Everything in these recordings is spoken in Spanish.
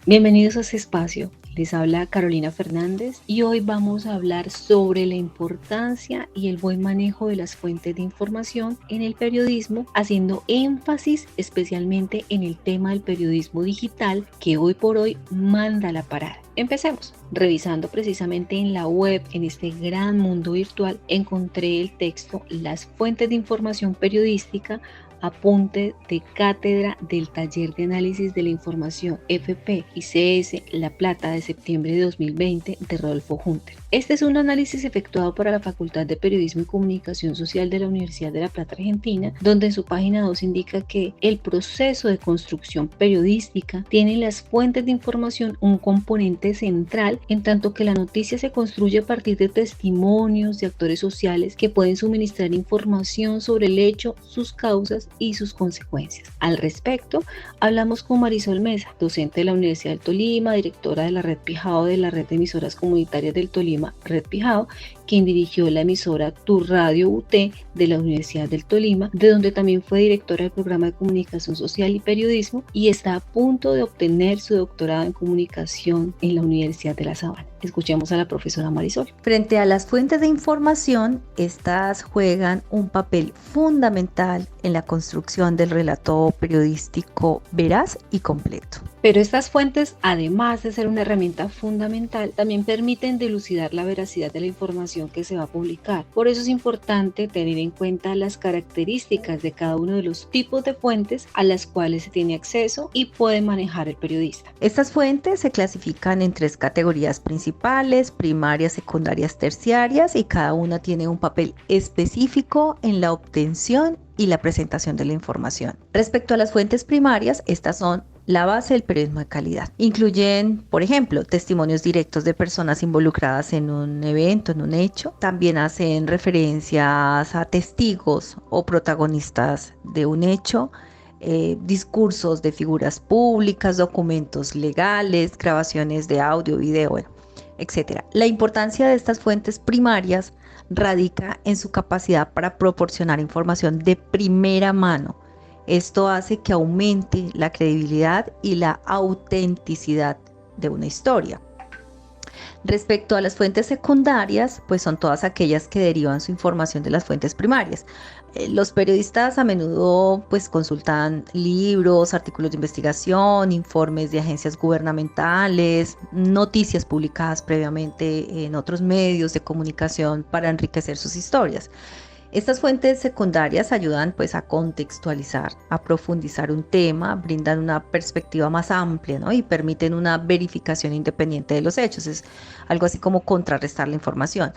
Bienvenidos a este espacio. Les habla Carolina Fernández y hoy vamos a hablar sobre la importancia y el buen manejo de las fuentes de información en el periodismo, haciendo énfasis especialmente en el tema del periodismo digital que hoy por hoy manda la parada. Empecemos. Revisando precisamente en la web, en este gran mundo virtual, encontré el texto Las fuentes de información periodística, apunte de cátedra del Taller de Análisis de la Información FP y CS La Plata de septiembre de 2020 de Rodolfo Hunter. Este es un análisis efectuado para la Facultad de Periodismo y Comunicación Social de la Universidad de La Plata, Argentina, donde en su página 2 indica que el proceso de construcción periodística tiene en las fuentes de información un componente central, en tanto que la noticia se construye a partir de testimonios de actores sociales que pueden suministrar información sobre el hecho, sus causas y sus consecuencias. Al respecto, hablamos con Marisol Mesa, docente de la Universidad del Tolima, directora de la Red Pijao de la Red de Emisoras Comunitarias del Tolima, Red Pijao, quien dirigió la emisora Tu Radio UT de la Universidad del Tolima, de donde también fue directora del programa de Comunicación Social y Periodismo y está a punto de obtener su doctorado en Comunicación en la Universidad de La Sabana. Escuchemos a la profesora Marisol. Frente a las fuentes de información, estas juegan un papel fundamental en la construcción del relato periodístico veraz y completo. Pero estas fuentes, además de ser una herramienta fundamental, también permiten dilucidar la veracidad de la información que se va a publicar. Por eso es importante tener en cuenta las características de cada uno de los tipos de fuentes a las cuales se tiene acceso y puede manejar el periodista. Estas fuentes se clasifican en 3 categorías principales: primarias, secundarias, terciarias, y cada una tiene un papel específico en la obtención y la presentación de la información. Respecto a las fuentes primarias, estas son la base del periodismo de calidad. Incluyen, por ejemplo, testimonios directos de personas involucradas en un evento, en un hecho. También hacen referencias a testigos o protagonistas de un hecho, discursos de figuras públicas, documentos legales, grabaciones de audio, video, etc. La importancia de estas fuentes primarias radica en su capacidad para proporcionar información de primera mano. Esto hace que aumente la credibilidad y la autenticidad de una historia. Respecto a las fuentes secundarias, pues son todas aquellas que derivan su información de las fuentes primarias. Los periodistas a menudo pues consultan libros, artículos de investigación, informes de agencias gubernamentales, noticias publicadas previamente en otros medios de comunicación para enriquecer sus historias. Estas fuentes secundarias ayudan pues a contextualizar, a profundizar un tema, brindan una perspectiva más amplia, ¿no? Y permiten una verificación independiente de los hechos. Es algo así como contrarrestar la información.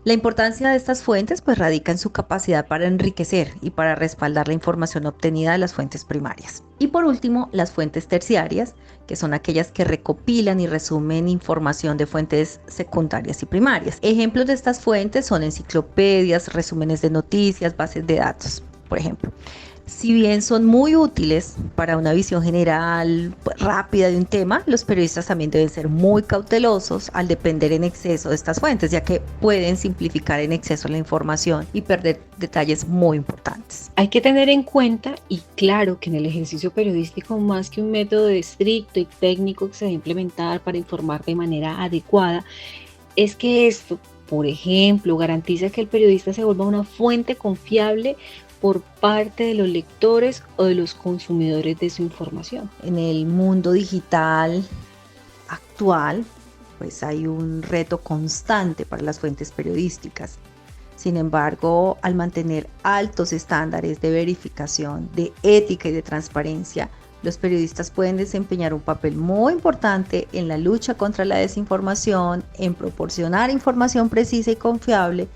La importancia de estas fuentes pues radica en su capacidad para enriquecer y para respaldar la información obtenida de las fuentes primarias. Y por último, las fuentes terciarias, que son aquellas que recopilan y resumen información de fuentes secundarias y primarias. Ejemplos de estas fuentes son enciclopedias, resúmenes de noticias, bases de datos, por ejemplo. Si bien son muy útiles para una visión general rápida de un tema, los periodistas también deben ser muy cautelosos al depender en exceso de estas fuentes, ya que pueden simplificar en exceso la información y perder detalles muy importantes. Hay que tener en cuenta, y claro, que en el ejercicio periodístico, más que un método estricto y técnico que se debe implementar para informar de manera adecuada, es que esto, por ejemplo, garantiza que el periodista se vuelva una fuente confiable por parte de los lectores o de los consumidores de su información. En el mundo digital actual, pues hay un reto constante para las fuentes periodísticas. Sin embargo, al mantener altos estándares de verificación, de ética y de transparencia, los periodistas pueden desempeñar un papel muy importante en la lucha contra la desinformación, en proporcionar información precisa y confiable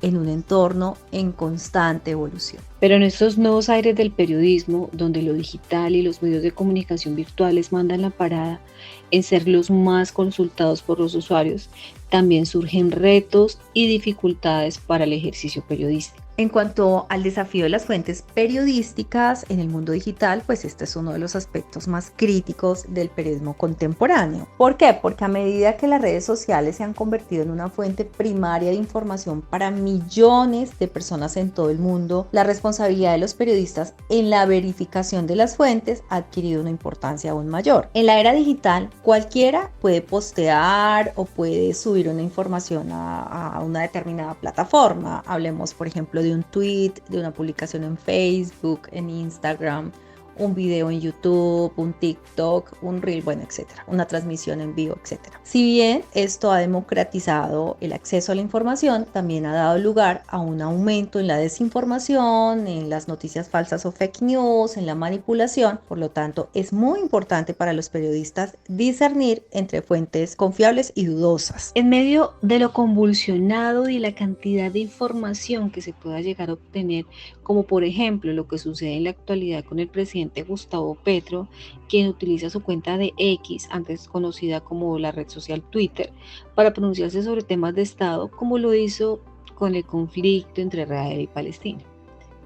en un entorno en constante evolución. Pero en estos nuevos aires del periodismo, donde lo digital y los medios de comunicación virtuales mandan la parada en ser los más consultados por los usuarios, también surgen retos y dificultades para el ejercicio periodístico. En cuanto al desafío de las fuentes periodísticas en el mundo digital, pues este es uno de los aspectos más críticos del periodismo contemporáneo. ¿Por qué? Porque a medida que las redes sociales se han convertido en una fuente primaria de información para millones de personas en todo el mundo, la responsabilidad de los periodistas en la verificación de las fuentes ha adquirido una importancia aún mayor. En la era digital, cualquiera puede postear o puede subir una información a una determinada plataforma. Hablemos, por ejemplo, de un tweet, de una publicación en Facebook, en Instagram, un video en YouTube, un TikTok, un Reel, bueno, etcétera, una transmisión en vivo, etcétera. Si bien esto ha democratizado el acceso a la información, también ha dado lugar a un aumento en la desinformación, en las noticias falsas o fake news, en la manipulación. Por lo tanto, es muy importante para los periodistas discernir entre fuentes confiables y dudosas. En medio de lo convulsionado y la cantidad de información que se pueda llegar a obtener, como por ejemplo lo que sucede en la actualidad con el presidente Gustavo Petro, quien utiliza su cuenta de X, antes conocida como la red social Twitter, para pronunciarse sobre temas de Estado, como lo hizo con el conflicto entre Israel y Palestina.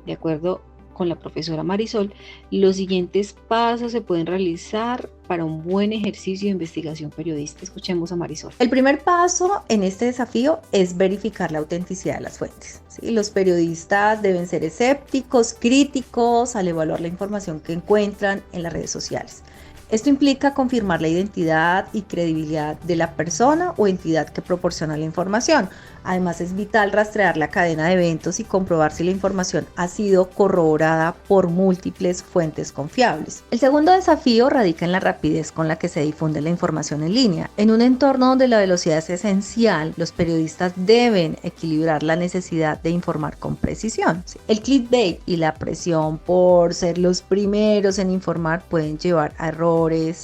De acuerdo con la profesora Marisol, los siguientes pasos se pueden realizar para un buen ejercicio de investigación periodística. Escuchemos a Marisol. El primer paso en este desafío es verificar la autenticidad de las fuentes. ¿Sí? Los periodistas deben ser escépticos, críticos al evaluar la información que encuentran en las redes sociales. Esto implica confirmar la identidad y credibilidad de la persona o entidad que proporciona la información. Además, es vital rastrear la cadena de eventos y comprobar si la información ha sido corroborada por múltiples fuentes confiables. El segundo desafío radica en la rapidez con la que se difunde la información en línea. En un entorno donde la velocidad es esencial, los periodistas deben equilibrar la necesidad de informar con precisión. El clickbait y la presión por ser los primeros en informar pueden llevar a errores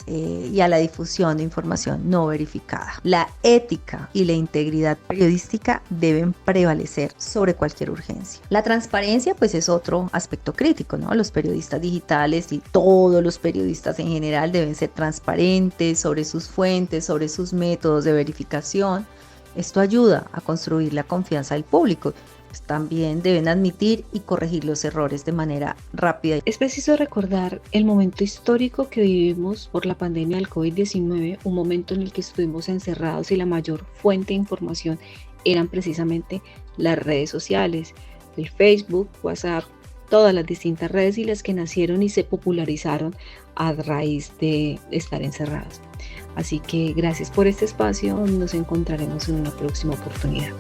y a la difusión de información no verificada. La ética y la integridad periodística deben prevalecer sobre cualquier urgencia. La transparencia pues es otro aspecto crítico, ¿no? Los periodistas digitales y todos los periodistas en general deben ser transparentes sobre sus fuentes, sobre sus métodos de verificación. Esto ayuda a construir la confianza del público. Pues también deben admitir y corregir los errores de manera rápida. Es preciso recordar el momento histórico que vivimos por la pandemia del COVID-19, un momento en el que estuvimos encerrados y la mayor fuente de información eran precisamente las redes sociales, el Facebook, WhatsApp, todas las distintas redes y las que nacieron y se popularizaron a raíz de estar encerrados. Así que gracias por este espacio, nos encontraremos en una próxima oportunidad.